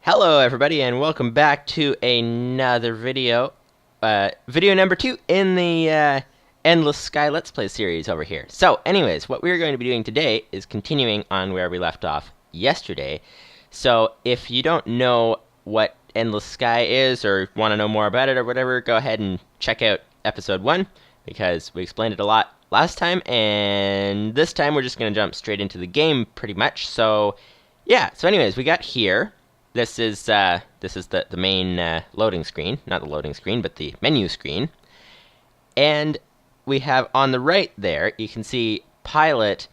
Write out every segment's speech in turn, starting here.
Hello everybody and welcome back to another video. Video number 2 in the Endless Sky Let's Play series over here. So anyways, what we're going to be doing today is continuing on where we left off yesterday. So if you don't know what Endless Sky is or want to know more about it or whatever, go ahead and check out episode 1 because we explained it a lot last time, and this time we're just going to jump straight into the game pretty much. So yeah, so anyways, we got here. This is the main loading screen, not the loading screen, but the menu screen. And we have on the right there, you can see Pilot.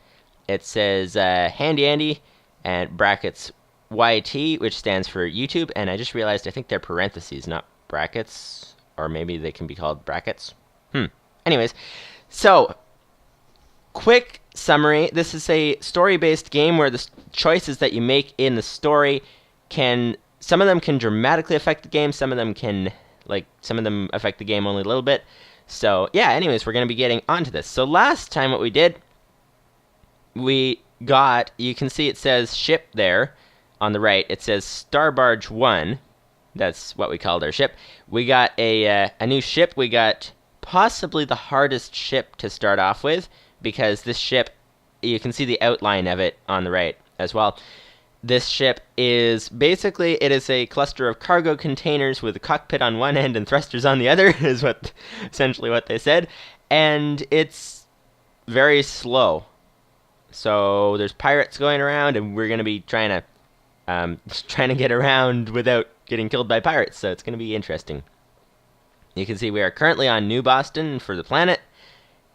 It says Handy Andy and brackets YT, which stands for YouTube. And I just realized I think they're parentheses, not brackets, or maybe they can be called brackets. Anyways, so quick summary. This is a story-based game where the choices that you make in the story some of them can dramatically affect the game, some of them affect the game only a little bit. So yeah, anyways, we're going to be getting onto this. So last time what we did, you can see it says ship there on the right. It says Starbarge 1. That's what we called our ship. We got a new ship. We got possibly the hardest ship to start off with, because this ship, you can see the outline of it on the right as well. This ship is basically, it is a cluster of cargo containers with a cockpit on one end and thrusters on the other, is essentially what they said. And it's very slow. So there's pirates going around, and we're going to be trying to get around without getting killed by pirates. So it's going to be interesting. You can see we are currently on New Boston for the planet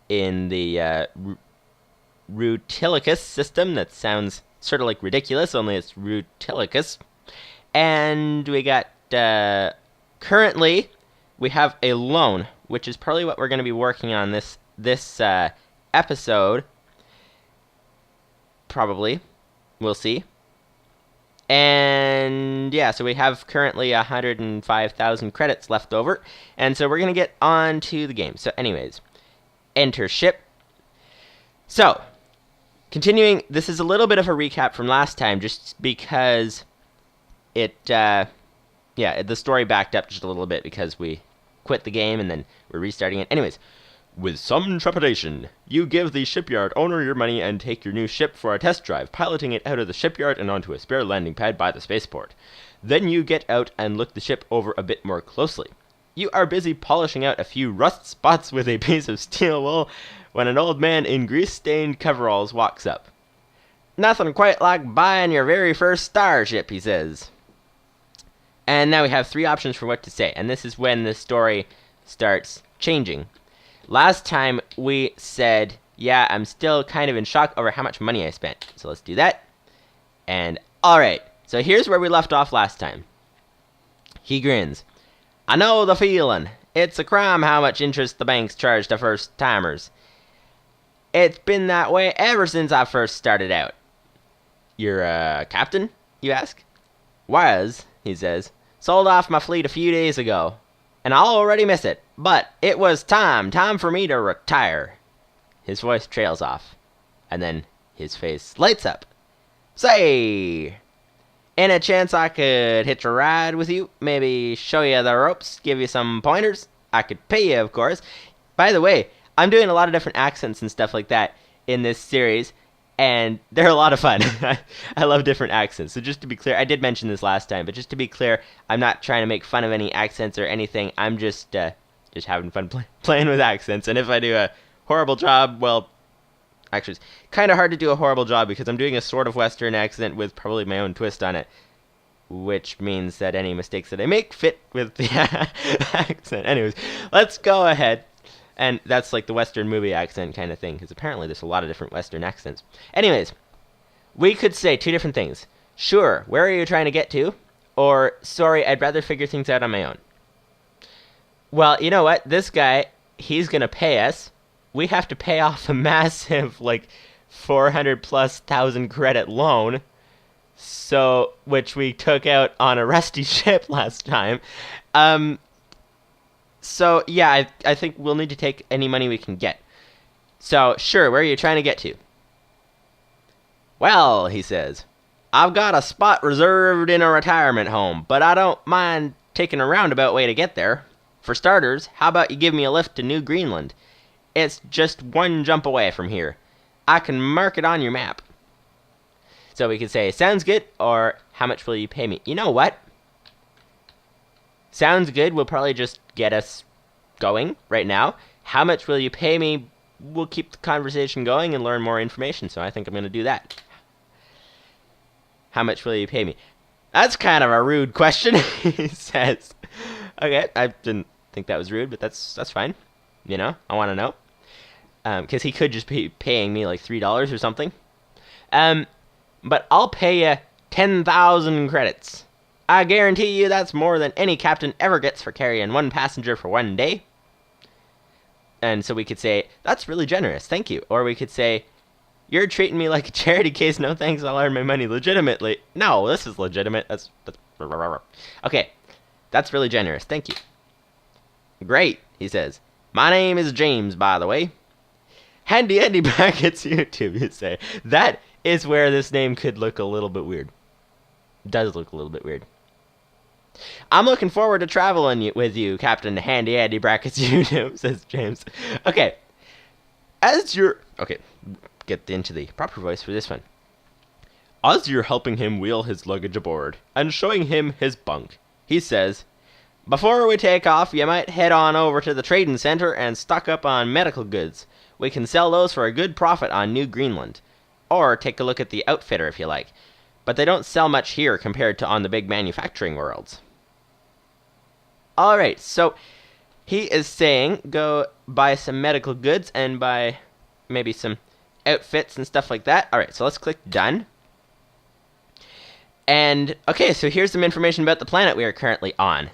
in the Rutilicus system. That sounds sort of like ridiculous, only it's Rutilicus. And we got currently we have a loan, which is probably what we're going to be working on this episode. Probably, we'll see. And yeah, so we have currently 105,000 credits left over, and so we're going to get on to the game. So anyways, enter ship. So continuing, this is a little bit of a recap from last time, just because the story backed up just a little bit because we quit the game and then we're restarting it. Anyways, with some trepidation, you give the shipyard owner your money and take your new ship for a test drive, piloting it out of the shipyard and onto a spare landing pad by the spaceport. Then you get out and look the ship over a bit more closely. You are busy polishing out a few rust spots with a piece of steel wool when an old man in grease-stained coveralls walks up. "Nothing quite like buying your very first starship," he says. And now we have 3 options for what to say, and this is when the story starts changing. Last time we said, yeah, I'm still kind of in shock over how much money I spent. So let's do that. And alright, so here's where we left off last time. He grins. "I know the feeling. It's a crime how much interest the banks charge to first-timers. It's been that way ever since I first started out." "You're a captain?" you ask. "Was," he says. "Sold off my fleet a few days ago, and I already miss it. But it was time for me to retire." His voice trails off, and then his face lights up. "Say, any chance I could hitch a ride with you? Maybe show you the ropes, give you some pointers? I could pay you, of course." By the way, I'm doing a lot of different accents and stuff like that in this series, and they're a lot of fun. I love different accents. So just to be clear, I did mention this last time, but just to be clear, I'm not trying to make fun of any accents or anything. I'm just having fun playing with accents. And if I do a horrible job, well, actually, it's kind of hard to do a horrible job because I'm doing a sort of Western accent with probably my own twist on it, which means that any mistakes that I make fit with the accent. Anyways, let's go ahead. And that's like the Western movie accent kind of thing, because apparently there's a lot of different Western accents. Anyways, we could say 2 different things. "Sure, where are you trying to get to?" Or, "Sorry, I'd rather figure things out on my own." Well, you know what? This guy, he's going to pay us. We have to pay off a massive, 400,000+ credit loan, which we took out on a rusty ship last time. So, yeah, I think we'll need to take any money we can get. So, sure, where are you trying to get to? "Well," he says, I've got a spot reserved in a retirement home, but I don't mind taking a roundabout way to get there. For starters, how about you give me a lift to New Greenland? It's just one jump away from here. I can mark it on your map. So we could say, sounds good, or how much will you pay me? You know what? Sounds good will probably just get us going right now. How much will you pay me? We'll keep the conversation going and learn more information, so I think I'm going to do that. How much will you pay me? That's kind of a rude question, he says. Okay, I didn't think that was rude, but that's fine. You know, I want to know. Because he could just be paying me like $3 or something. But I'll pay you 10,000 credits. I guarantee you that's more than any captain ever gets for carrying one passenger for one day. And so we could say, that's really generous, thank you. Or we could say, you're treating me like a charity case, no thanks, I'll earn my money legitimately. No, this is legitimate. That's okay, that's really generous, thank you. Great, he says. My name is James, by the way. Handy Andy Brackets YouTube, you say. That is where this name could look a little bit weird. Does look a little bit weird. I'm looking forward to traveling with you, Captain Handy Andy Brackets YouTube, says James. Okay. Okay, get into the proper voice for this one. As you're helping him wheel his luggage aboard and showing him his bunk, he says, before we take off, you might head on over to the trading center and stock up on medical goods. We can sell those for a good profit on New Greenland. Or take a look at the outfitter if you like. But they don't sell much here compared to on the big manufacturing worlds. Alright, so he is saying go buy some medical goods and buy maybe some outfits and stuff like that. Alright, so let's click done. And, okay, so here's some information about the planet we are currently on.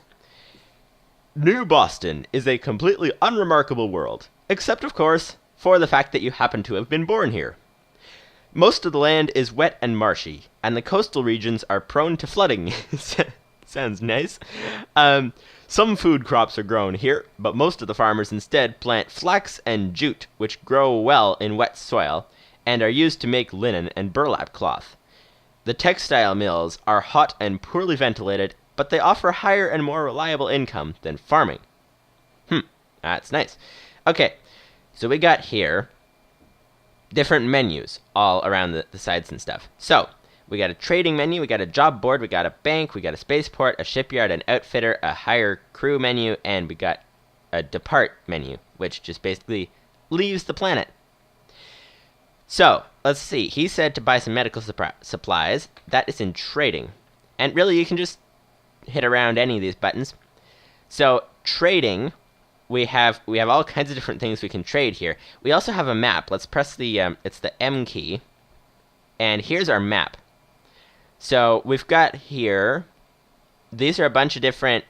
New Boston is a completely unremarkable world, except, of course, for the fact that you happen to have been born here. Most of the land is wet and marshy, and the coastal regions are prone to flooding. Sounds nice. Some food crops are grown here, but most of the farmers instead plant flax and jute, which grow well in wet soil, and are used to make linen and burlap cloth. The textile mills are hot and poorly ventilated, but they offer higher and more reliable income than farming. That's nice. Okay, so we got here different menus all around the sides and stuff. So, we got a trading menu, we got a job board, we got a bank, we got a spaceport, a shipyard, an outfitter, a hire crew menu, and we got a depart menu, which just basically leaves the planet. So, let's see. He said to buy some medical supplies. That is in trading. And really, you can just hit around any of these buttons. So, trading, we have all kinds of different things we can trade here. We also have a map. Let's press the, it's the M key. And here's our map. So, we've got here, these are a bunch of different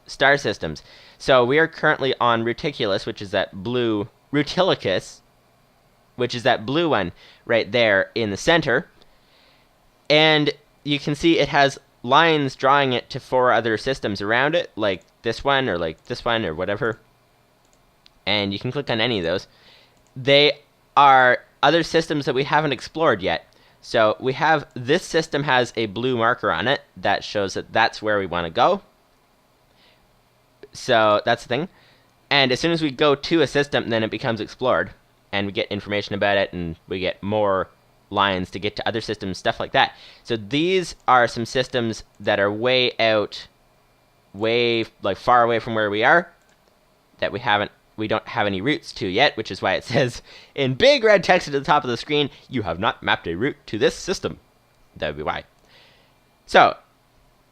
star systems. So, we are currently on Ruticulus, which is that blue, Rutilicus, which is that blue one right there in the center. And you can see it has lines drawing it to 4 other systems around it, like this one, or whatever. And you can click on any of those. They are other systems that we haven't explored yet. So we have, this system has a blue marker on it that shows that that's where we want to go. So that's the thing. And as soon as we go to a system, then it becomes explored. And we get information about it, and we get more lines to get to other systems, stuff like that. So these are some systems that are way out, far away from where we are, that we don't have any routes to yet, which is why it says in big red text at the top of the screen, you have not mapped a route to this system. That would be why. So,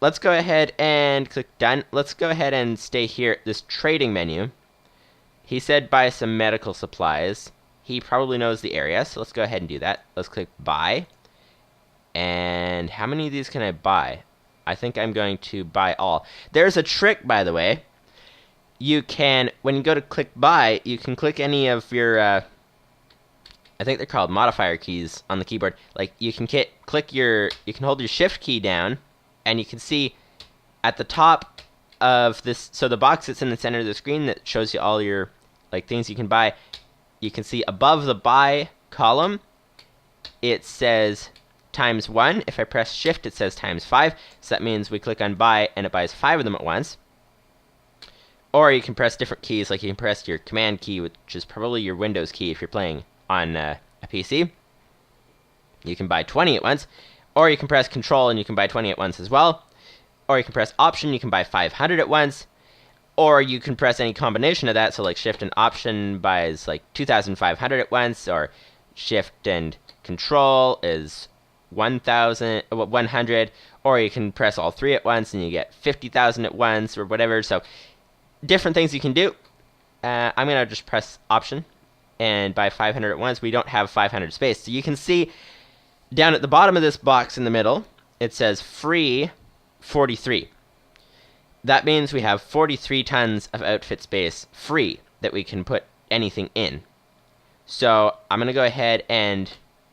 let's go ahead and click done. Let's go ahead and stay here at this trading menu. He said buy some medical supplies. He probably knows the area, so let's go ahead and do that. Let's click buy. And how many of these can I buy? I think I'm going to buy all. There's a trick, by the way. You can, when you go to click buy, you can click any of your, I think they're called modifier keys on the keyboard. Like, you can you can hold your shift key down, and you can see at the top of this, so the box that's in the center of the screen that shows you all your, things you can buy, you can see above the buy column, it says times 1. If I press shift, it says times 5. So that means we click on buy and it buys 5 of them at once. Or you can press different keys, like you can press your command key, which is probably your Windows key if you're playing on a PC. You can buy 20 at once. Or you can press control and you can buy 20 at once as well. Or you can press option, you can buy 500 at once. Or you can press any combination of that, so like shift and option buys like 2,500 at once, or shift and control is 100, or you can press all 3 at once and you get 50,000 at once, or whatever. So different things you can do. I'm going to just press option and buy 500 at once. We don't have 500 space. So you can see down at the bottom of this box in the middle, it says free 43. That means we have 43 tons of outfit space free that we can put anything in. So I'm going to go ahead and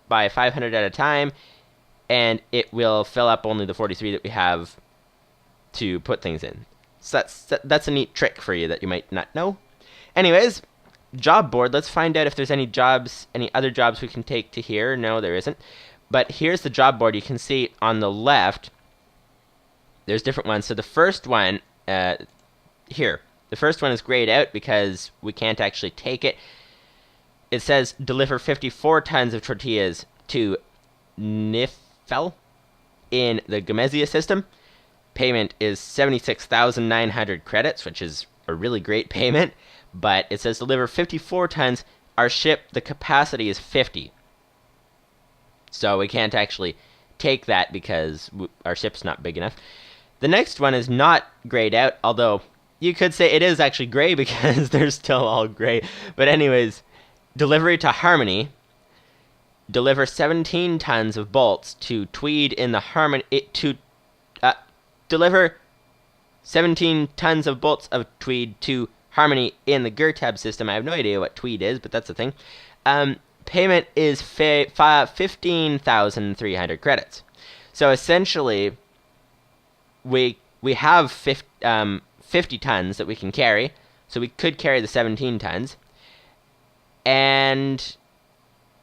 buy 500 at a time, and it will fill up only the 43 that we have to put things in. So that's a neat trick for you that you might not know. Anyways, job board. Let's find out if there's any jobs, any other jobs we can take to here. No, there isn't. But here's the job board. You can see on the left, there's different ones. So the first one, here, the first one is grayed out because we can't actually take it. It says deliver 54 tons of tortillas to Nifel in the Gamezia system. Payment is 76,900 credits, which is a really great payment. But it says deliver 54 tons. Our ship, the capacity is 50. So we can't actually take that because our ship's not big enough. The next one is not grayed out, although you could say it is actually gray because they're still all gray. But anyways, delivery to Harmony. Deliver 17 tons of bolts to Tweed in the Harmony. Deliver 17 tons of bolts of Tweed to Harmony in the Gertab system. I have no idea what Tweed is, but that's the thing. Payment is 15,300 credits. So essentially, we have 50 tons that we can carry, so we could carry the 17 tons. And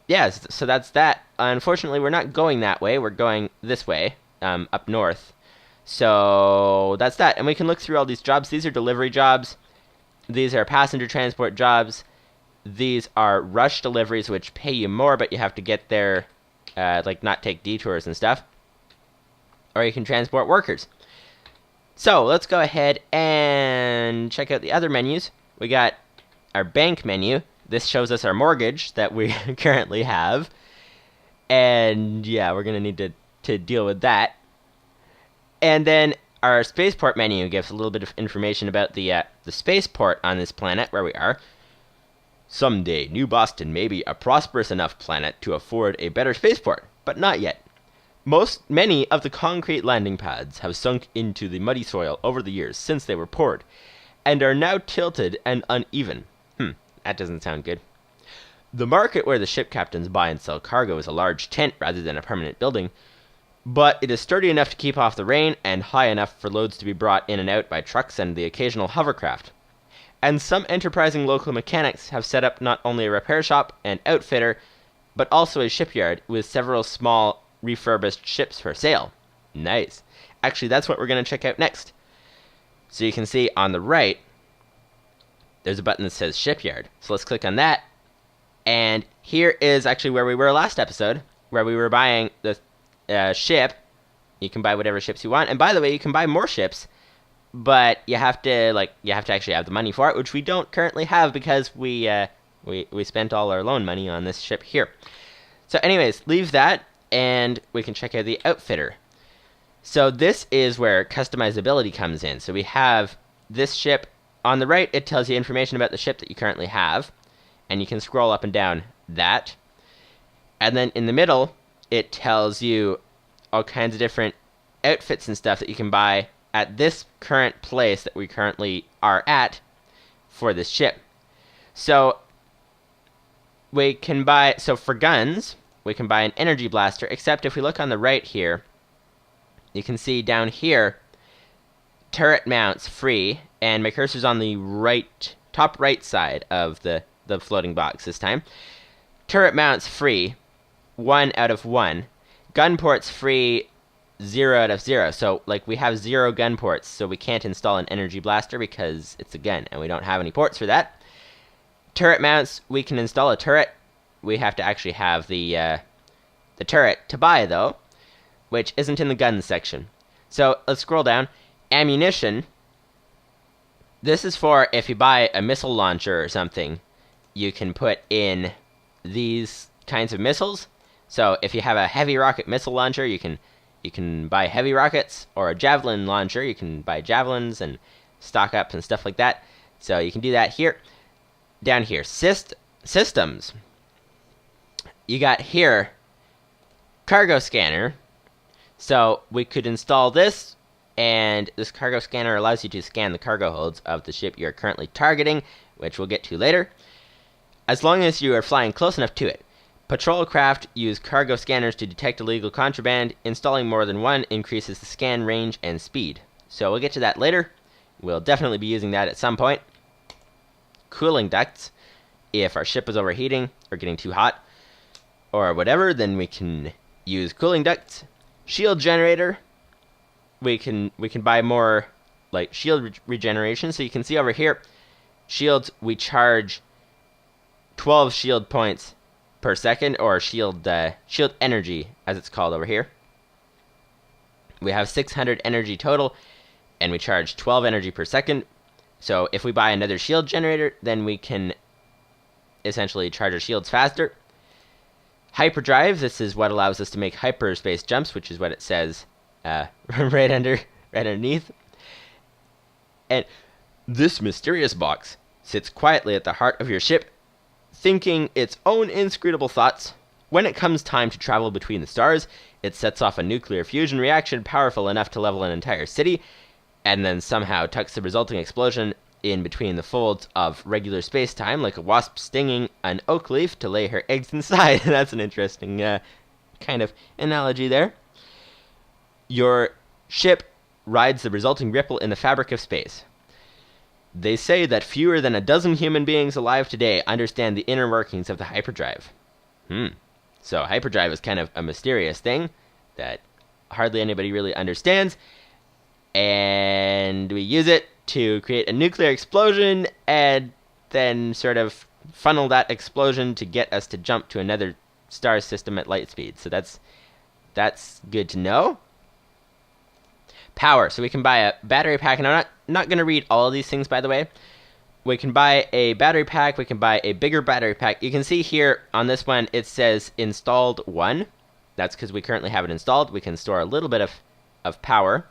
yeah, so that's that. Unfortunately, we're not going that way. We're going this way, up north. So that's that. And we can look through all these jobs. These are delivery jobs. These are passenger transport jobs. These are rush deliveries, which pay you more, but you have to get there, like not take detours and stuff. Or you can transport workers. So let's go ahead and check out the other menus. We got our bank menu. This shows us our mortgage that we currently have. And yeah, we're going to need to deal with that. And then our spaceport menu gives a little bit of information about the spaceport on this planet where we are. Someday, New Boston may be a prosperous enough planet to afford a better spaceport, but not yet. Many of the concrete landing pads have sunk into the muddy soil over the years since they were poured, and are now tilted and uneven. That doesn't sound good. The market where the ship captains buy and sell cargo is a large tent rather than a permanent building, but it is sturdy enough to keep off the rain and high enough for loads to be brought in and out by trucks and the occasional hovercraft. And some enterprising local mechanics have set up not only a repair shop and outfitter, but also a shipyard with several small refurbished ships for sale. Nice. Actually, that's what we're going to check out next. So you can see on the right, there's a button that says shipyard. So let's click on that. And here is actually where we were last episode, where we were buying the ship. You can buy whatever ships you want. And by the way, you can buy more ships, but you have to actually have the money for it, which we don't currently have because we spent all our loan money on this ship here. So anyways, leave that, and we can check out the outfitter. So this is where customizability comes in. So we have this ship. On the right, it tells you information about the ship that you currently have, and you can scroll up and down that. And then in the middle, it tells you all kinds of different outfits and stuff that you can buy at this current place that we currently are at for this ship. So we can buy, so for guns, we can buy an energy blaster, except if we look on the right here, you can see down here, turret mounts free, and my cursor's on the right, top right side of the floating box this time. Turret mounts free, 1 out of 1. gun ports free 0 out of 0. So, like, we have 0 gun ports, so we can't install an energy blaster because it's a gun, and we don't have any ports for that. Turret mounts, we can install a turret. We have to actually have the turret to buy, though, which isn't in the guns section. So, let's scroll down. Ammunition. This is for if you buy a missile launcher or something, you can put in these kinds of missiles. So if you have a heavy rocket missile launcher, you can buy heavy rockets, or a javelin launcher, you can buy javelins and stock up and stuff like that. So you can do that here. Down here, systems. You got here cargo scanner. So we could install this, and this cargo scanner allows you to scan the cargo holds of the ship you're currently targeting, which we'll get to later, as long as you are flying close enough to it. Patrol craft use cargo scanners to detect illegal contraband. Installing more than one increases the scan range and speed. So we'll get to that later. We'll definitely be using that at some point. Cooling ducts. If our ship is overheating or getting too hot or whatever, then we can use cooling ducts. Shield generator. We can buy more like shield regeneration. So you can see over here, shields, we charge 12 shield points per second, or shield energy, as it's called over here. We have 600 energy total, and we charge 12 energy per second. So if we buy another shield generator, then we can essentially charge our shields faster. Hyperdrive, this is what allows us to make hyperspace jumps, which is what it says right underneath. And this mysterious box sits quietly at the heart of your ship, thinking its own inscrutable thoughts. When it comes time to travel between the stars, it sets off a nuclear fusion reaction powerful enough to level an entire city, and then somehow tucks the resulting explosion in between the folds of regular space-time, like a wasp stinging an oak leaf to lay her eggs inside. That's an interesting kind of analogy there. Your ship rides the resulting ripple in the fabric of space. They say that fewer than a dozen human beings alive today understand the inner workings of the hyperdrive. So hyperdrive is kind of a mysterious thing that hardly anybody really understands, and we use it to create a nuclear explosion and then sort of funnel that explosion to get us to jump to another star system at light speed. So that's good to know. Power. So we can buy a battery pack, and I'm not going to read all of these things, by the way. We can buy a battery pack. We can buy a bigger battery pack. You can see here on this one, it says installed 1. That's because we currently have it installed. We can store a little bit of power.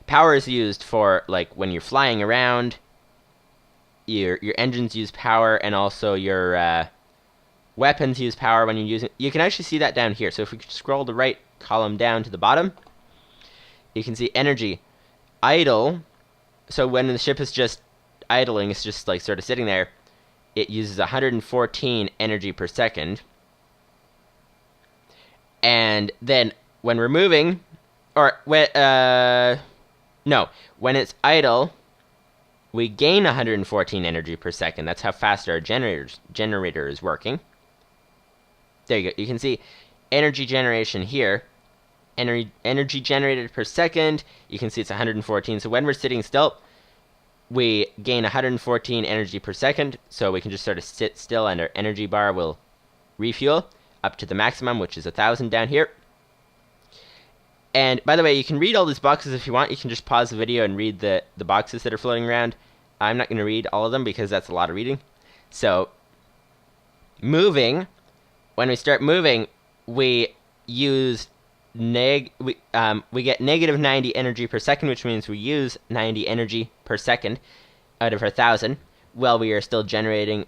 Power is used for, like, when you're flying around, your engines use power, and also your weapons use power when you're using. You can actually see that down here. So if we scroll the right column down to the bottom, you can see energy. Idle. So when the ship is just idling, it's just like sort of sitting there, it uses 114 energy per second. And then when we're moving, or when it's idle, we gain 114 energy per second. That's how fast our generator is working. There you go. You can see energy generation here. Energy generated per second. You can see it's 114. So when we're sitting still, we gain 114 energy per second. So we can just sort of sit still, and our energy bar will refuel up to the maximum, which is 1,000 down here. And by the way, you can read all these boxes if you want. You can just pause the video and read the boxes that are floating around. I'm not going to read all of them because that's a lot of reading. So moving, when we start moving, we use we get negative 90 energy per second, which means we use 90 energy per second out of our 1,000, while we are still generating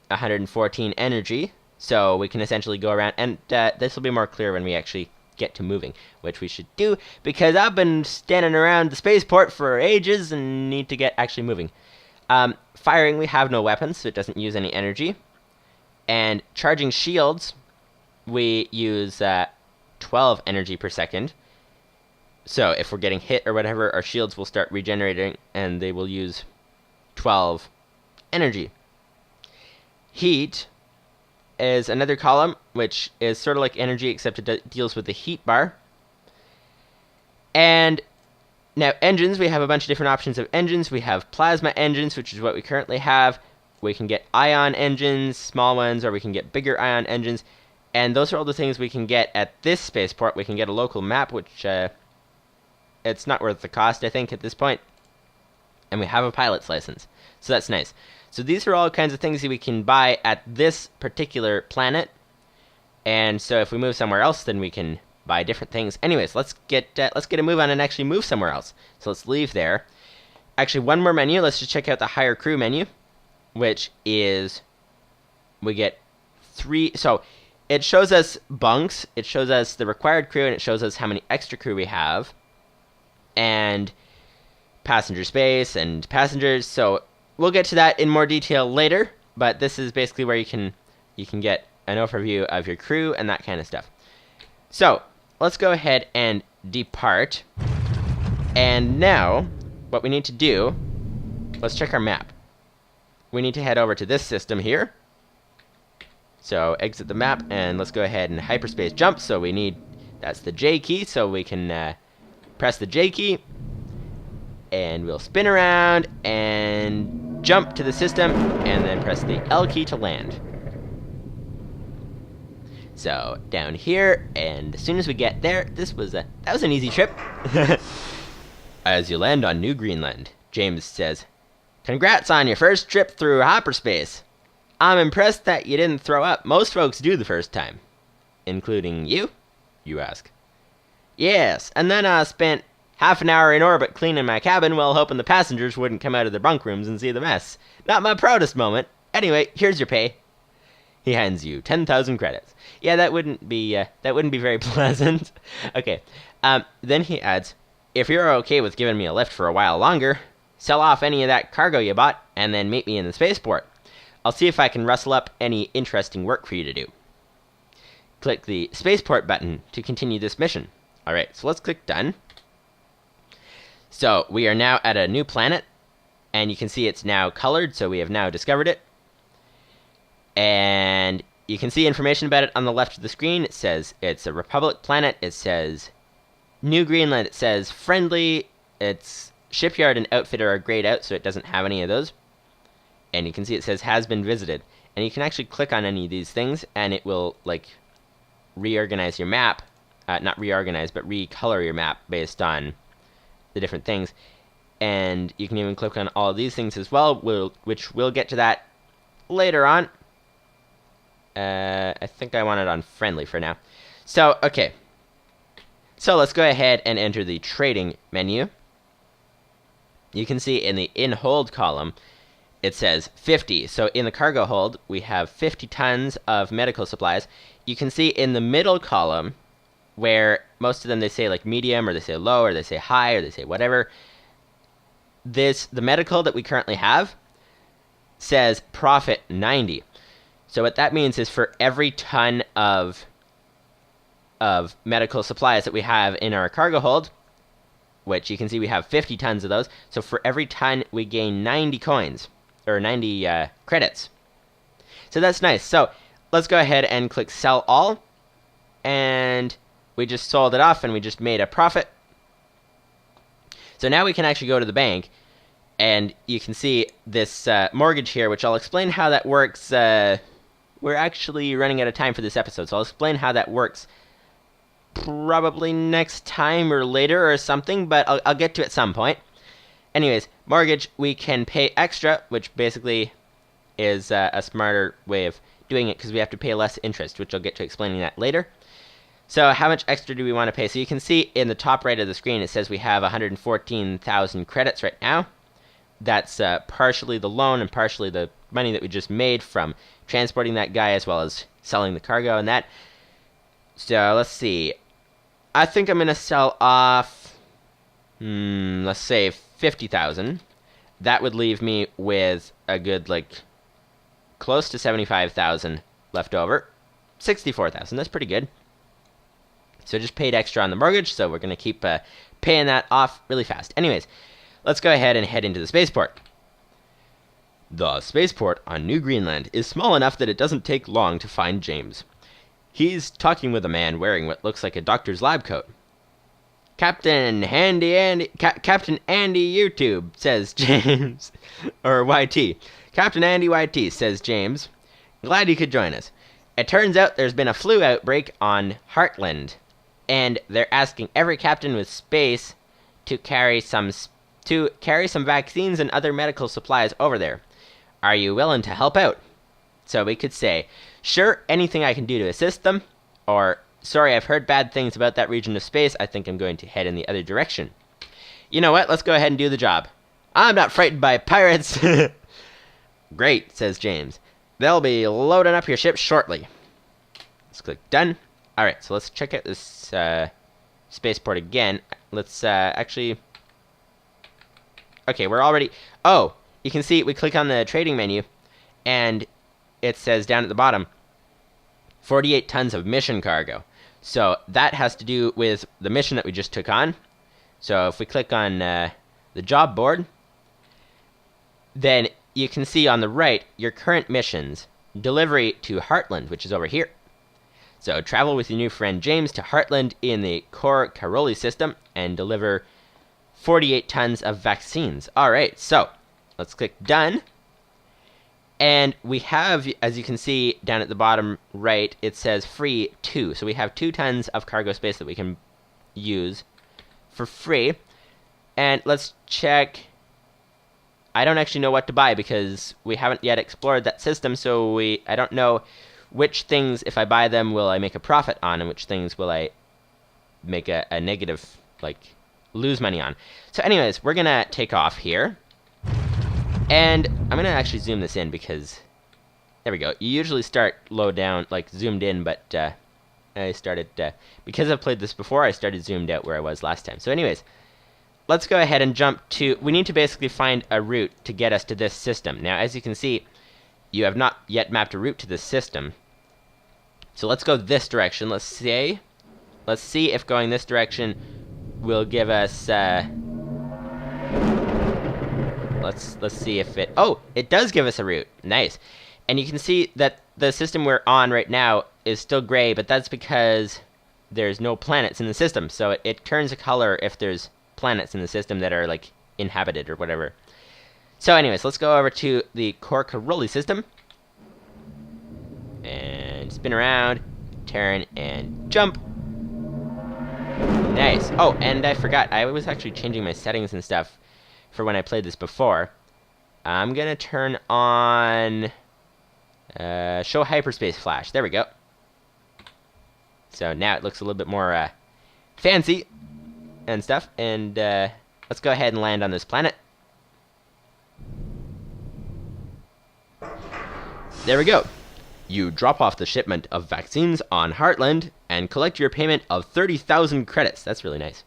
114 energy. So we can essentially go around, and this will be more clear when we actually get to moving, which we should do, because I've been standing around the spaceport for ages and need to get actually moving. Firing, we have no weapons, so it doesn't use any energy. And charging shields, we use 12 energy per second. So if we're getting hit or whatever, our shields will start regenerating, and they will use 12 energy. Heat, is another column, which is sort of like energy, except it deals with the heat bar. And now engines, we have a bunch of different options of engines. We have plasma engines, which is what we currently have. We can get ion engines, small ones, or we can get bigger ion engines. And those are all the things we can get at this spaceport. We can get a local map, which it's not worth the cost, I think, at this point. And we have a pilot's license, so that's nice. So these are all kinds of things that we can buy at this particular planet. And so if we move somewhere else, then we can buy different things. Anyways, let's get a move on and actually move somewhere else. So let's leave there. Actually, one more menu. Let's just check out the hire crew menu, which is we get 3. So it shows us bunks, it shows us the required crew, and it shows us how many extra crew we have, and passenger space and passengers. So we'll get to that in more detail later, but this is basically where you can get an overview of your crew and that kind of stuff. So let's go ahead and depart. And now what we need to do, let's check our map. We need to head over to this system here. So exit the map and let's go ahead and hyperspace jump. So we need, that's the J key, so we can press the J key and we'll spin around and jump to the system and then press the L key to land. So down here, and as soon as we get there, that was an easy trip. As you land on New Greenland, James says, "Congrats on your first trip through hyperspace. I'm impressed that you didn't throw up. Most folks do the first time." "Including you?" you ask. "Yes, and then I spent half an hour in orbit cleaning my cabin while hoping the passengers wouldn't come out of their bunk rooms and see the mess. Not my proudest moment. Anyway, here's your pay." He hands you 10,000 credits. Yeah, that wouldn't be very pleasant. Okay. Then he adds, "If you're okay with giving me a lift for a while longer, sell off any of that cargo you bought and then meet me in the spaceport. I'll see if I can rustle up any interesting work for you to do." Click the spaceport button to continue this mission. Alright, so let's click done. So we are now at a new planet, and you can see it's now colored, so we have now discovered it. And you can see information about it on the left of the screen. It says it's a Republic planet. It says New Greenland. It says friendly. Its shipyard and outfitter are grayed out, so it doesn't have any of those. And you can see it says has been visited. And you can actually click on any of these things, and it will like reorganize your map. Not reorganize, but recolor your map based on the different things. And you can even click on all of these things as well, which we'll get to that later on. I think I want it on friendly for now. So, okay. So let's go ahead and enter the trading menu. You can see in the in hold column, it says 50. So in the cargo hold, we have 50 tons of medical supplies. You can see in the middle column, where most of them, they say like medium, or they say low, or they say high, or they say whatever. The medical that we currently have says profit 90. So what that means is for every ton of medical supplies that we have in our cargo hold, which you can see we have 50 tons of those, so for every ton we gain 90 coins, or 90 credits. So that's nice. So let's go ahead and click sell all, and we just sold it off and we just made a profit. So now we can actually go to the bank, and you can see this mortgage here, which I'll explain how that works. We're actually running out of time for this episode, so I'll explain how that works probably next time or later or something, but I'll get to it at some point. Anyways, mortgage, we can pay extra, which basically is a smarter way of doing it because we have to pay less interest, which I'll get to explaining that later. So how much extra do we want to pay? So you can see in the top right of the screen, it says we have 114,000 credits right now. That's partially the loan and partially the money that we just made from transporting that guy, as well as selling the cargo and that. So let's see. I think I'm going to sell off, let's say 50,000. That would leave me with a good, like, close to 75,000 left over. 64,000, that's pretty good. So just paid extra on the mortgage, so we're going to keep paying that off really fast. Anyways, let's go ahead and head into the spaceport. The spaceport on New Greenland is small enough that it doesn't take long to find James. He's talking with a man wearing what looks like a doctor's lab coat. Captain Andy YouTube, says James. Or YT. Captain Andy YT, says James. Glad you could join us. It turns out there's been a flu outbreak on Heartland, and they're asking every captain with space to carry some vaccines and other medical supplies over there. Are you willing to help out? So we could say, sure, anything I can do to assist them, or sorry, I've heard bad things about that region of space. I think I'm going to head in the other direction. You know what? Let's go ahead and do the job. I'm not frightened by pirates. Great, says James. They'll be loading up your ship shortly. Let's click done. Alright, so let's check out this spaceport again. Let's actually... Okay, we're already... Oh, you can see we click on the trading menu, and it says down at the bottom, 48 tons of mission cargo. So that has to do with the mission that we just took on. So if we click on the job board, then you can see on the right your current missions. Delivery to Heartland, which is over here. So travel with your new friend James to Heartland in the Cor-Caroli system and deliver 48 tons of vaccines. Alright, so let's click done. And we have, as you can see down at the bottom right, it says free 2. So we have 2 tons of cargo space that we can use for free. And let's check. I don't actually know what to buy because we haven't yet explored that system, so I don't know which things, if I buy them, will I make a profit on, and which things will I make a negative, like, lose money on. So anyways, we're gonna take off here. And I'm going to actually zoom this in because, there we go. You usually start low down, like zoomed in, but I started, because I've played this before, I started zoomed out where I was last time. So anyways, let's go ahead and jump to, we need to basically find a route to get us to this system. Now, as you can see, you have not yet mapped a route to this system. So let's go this direction. Let's see if going this direction will give us, Let's see if it... Oh, it does give us a route. Nice. And you can see that the system we're on right now is still gray, but that's because there's no planets in the system. So it turns a color if there's planets in the system that are, like, inhabited or whatever. So anyways, let's go over to the Cor-Caroli system. And spin around, turn, and jump. Nice. Oh, and I forgot. I was actually changing my settings and stuff for when I played this before. I'm gonna turn on show hyperspace flash. There we go. So now it looks a little bit more fancy and stuff. And let's go ahead and land on this planet. There we go. You drop off the shipment of vaccines on Heartland and collect your payment of 30,000 credits. That's really nice.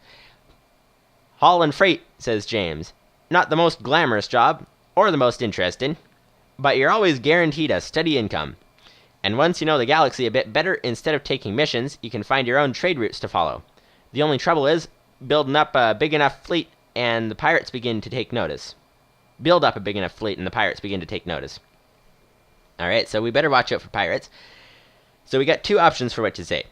Haul and freight, says James. Not the most glamorous job, or the most interesting, but you're always guaranteed a steady income. And once you know the galaxy a bit better, instead of taking missions, you can find your own trade routes to follow. The only trouble is building up a big enough fleet and the pirates begin to take notice. Build up a big enough fleet and the pirates begin to take notice. Alright, so we better watch out for pirates. So we got 2 options for what to say.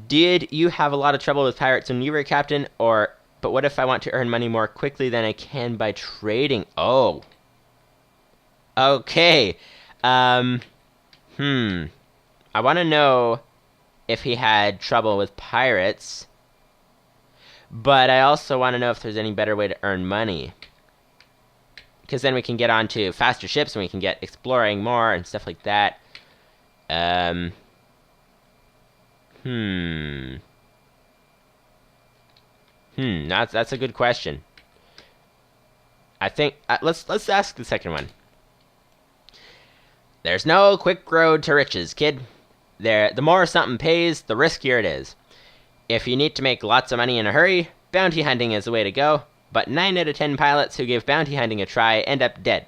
Did you have a lot of trouble with pirates when you were a captain, or... But what if I want to earn money more quickly than I can by trading? Oh. Okay. I want to know if he had trouble with pirates. But I also want to know if there's any better way to earn money. Because then we can get on to faster ships and we can get exploring more and stuff like that. That's a good question. I think let's ask the second one. There's no quick road to riches, kid. The more something pays, the riskier it is. If you need to make lots of money in a hurry, bounty hunting is the way to go. But 9 out of 10 pilots who give bounty hunting a try end up dead.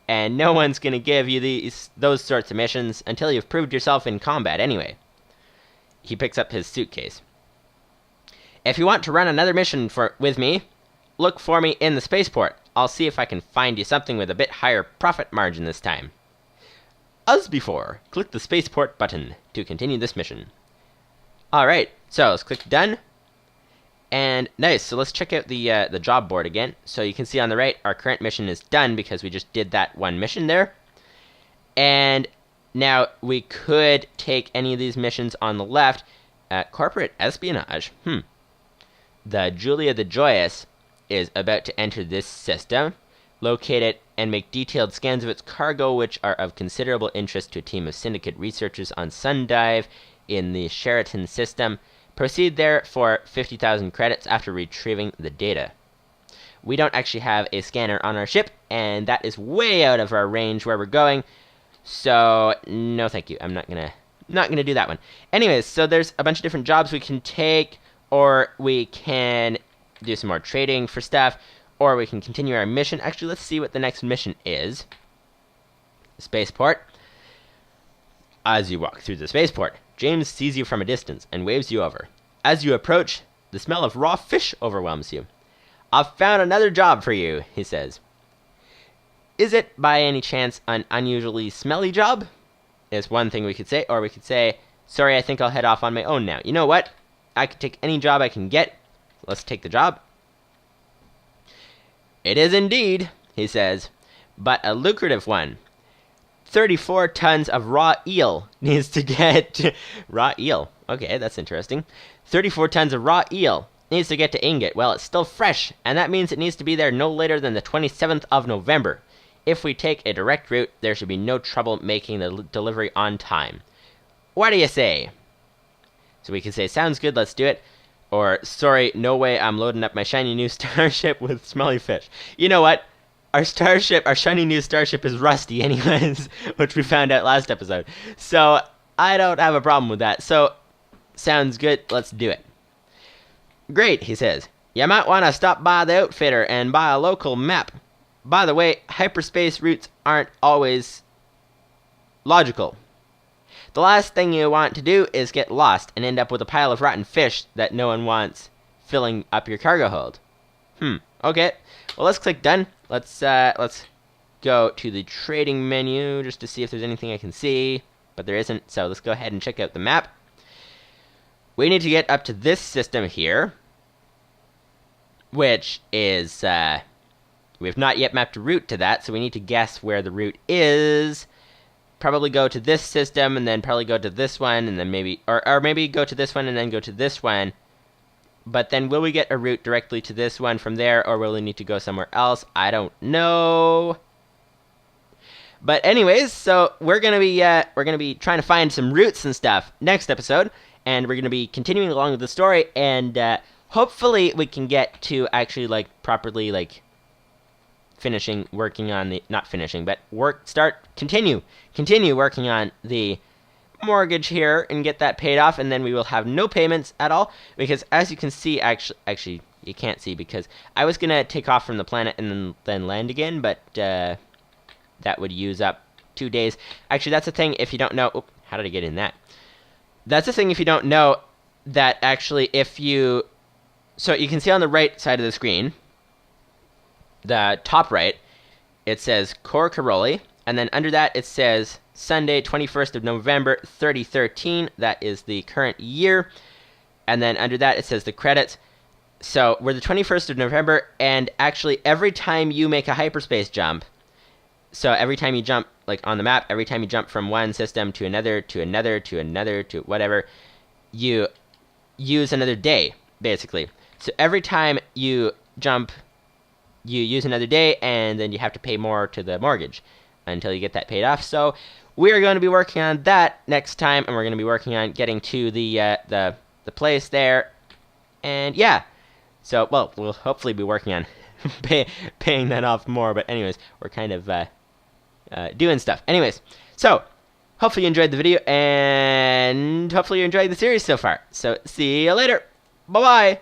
And no one's gonna give you those sorts of missions until you've proved yourself in combat anyway. He picks up his suitcase. If you want to run another mission with me, look for me in the spaceport. I'll see if I can find you something with a bit higher profit margin this time. As before, click the spaceport button to continue this mission. Alright, so let's click done. And nice, so let's check out the job board again. So you can see on the right, our current mission is done because we just did that one mission there. And now we could take any of these missions on the left. Corporate espionage. The Julia the Joyous is about to enter this system, locate it, and make detailed scans of its cargo, which are of considerable interest to a team of Syndicate researchers on Sundive in the Sheraton system. Proceed there for 50,000 credits after retrieving the data. We don't actually have a scanner on our ship, and that is way out of our range where we're going. So no, thank you. I'm not gonna do that one. Anyways, so there's a bunch of different jobs we can take, or we can do some more trading for stuff, or we can continue our mission. Actually, let's see what the next mission is. Spaceport. As you walk through the spaceport, James sees you from a distance and waves you over. As you approach, the smell of raw fish overwhelms you. I've found another job for you, he says. Is it, by any chance, an unusually smelly job? Is one thing we could say, or we could say, sorry, I think I'll head off on my own now. You know what? I could take any job I can get. Let's take the job. It is indeed, he says, but a lucrative one. 34 tons of raw eel needs to get... raw eel. Okay, that's interesting. 34 tons of raw eel needs to get to Ingot. Well, it's still fresh, and that means it needs to be there no later than the 27th of November. If we take a direct route, there should be no trouble making the delivery on time. What do you say? So we can say, sounds good, let's do it. Or, sorry, no way, I'm loading up my shiny new starship with smelly fish. You know what? Our shiny new starship is rusty anyways, which we found out last episode. So, I don't have a problem with that. So, sounds good, let's do it. Great, he says. You might want to stop by the outfitter and buy a local map. By the way, hyperspace routes aren't always logical. The last thing you want to do is get lost and end up with a pile of rotten fish that no one wants filling up your cargo hold. Okay. Well, let's click done. Let's go to the trading menu just to see if there's anything I can see, but there isn't. So let's go ahead and check out the map. We need to get up to this system here, which is we have not yet mapped a route to that, so we need to guess where the route is. Probably go to this system and then probably go to this one and then maybe or maybe go to this one and then go to this one. But then will we get a route directly to this one from there, or will we need to go somewhere else? I don't know. But anyways, so we're gonna be trying to find some routes and stuff next episode, and we're gonna be continuing along with the story, and hopefully we can get to actually properly working on the continue working on the mortgage here and get that paid off, and then we will have no payments at all, because as you can see, actually you can't see because I was gonna take off from the planet and then land again, but that would use up 2 days. Actually, that's the thing if you don't know. How did I get in that? That's the thing if you don't know that actually so you can see on the right side of the screen, the top right, it says Core Caroli, and then under that it says Sunday, 21st of November, 3013. That is the current year. And then under that it says the credits. So we're the 21st of November, and actually every time you make a hyperspace jump, so every time you jump on the map, every time you jump from one system to another, to another, to another, to whatever, you use another day, basically. So every time you jump, you use another day, and then you have to pay more to the mortgage until you get that paid off. So we're going to be working on that next time, and we're going to be working on getting to the place there. And yeah, so well, we'll hopefully be working on paying that off more. But anyways, we're kind of doing stuff. Anyways, so hopefully you enjoyed the video, and hopefully you enjoyed the series so far. So see you later. Bye bye.